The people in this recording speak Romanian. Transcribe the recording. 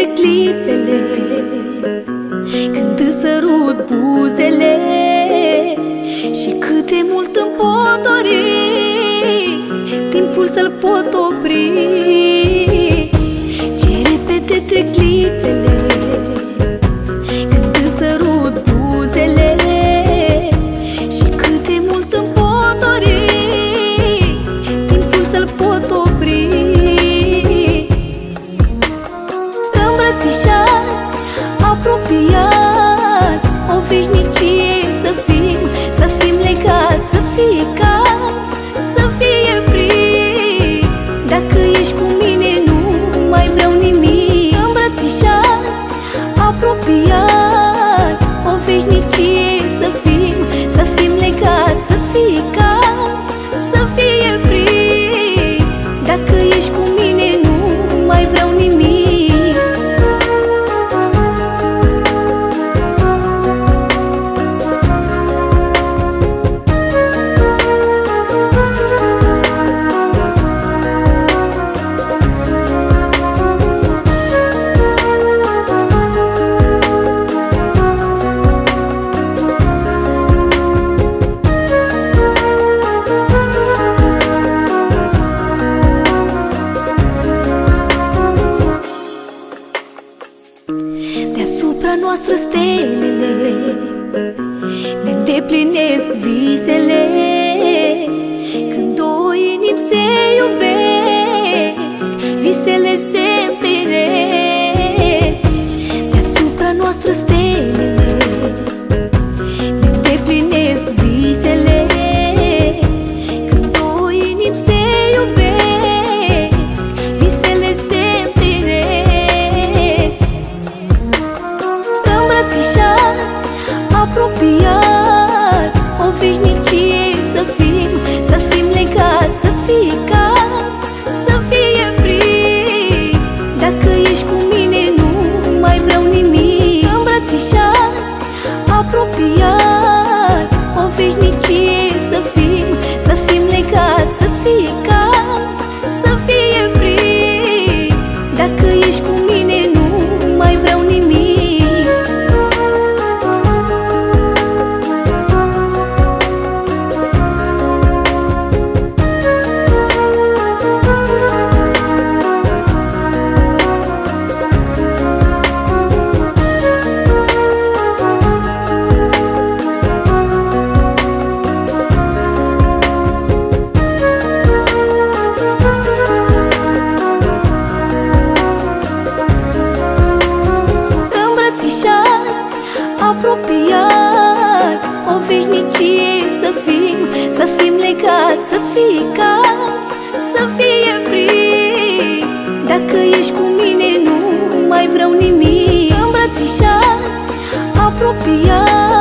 repede clipele când îți sărut buzele, și cât de mult îmi pot dori timpul să-l pot opri. Ce repede trec clipele când îți sărut buzele, și cât de mult îmi pot dori timpul să-l pot opri. Îmbrățișați, apropiați, o veșnicie să fim legați, să fie cald, să fie frig. Dacă ești cu mine nu mai vreau nimic. Îmbrățișați, apropiați, o veșnicie să fim legați, să fie cald, să fie frig. Dacă ești cu mine nu mai vreau nimic. Deasupra noastră stelele ne îndeplinesc visele, când două inimi se iubesc, visele se împlinesc. Deasupra noastră stelele ne îndeplinesc visele, când două inimi se iubesc, visele se împlinesc. Îmbrățișați, apropiați, o veșnicie să fim legați, să fie cald, să fie frig. Dacă ești cu mine nu mai vreau nimic. Îmbrățișați, apropiați, o veșnicie să fim legați, să fie cald, să fie frig. Dacă ești cu mine nu mai vreau nimic. Apropiați, o veșnicie să fim legați, să fie cald, să fie frig. Dacă ești cu mine nu mai vreau nimic. Îmbrățișați, apropiați,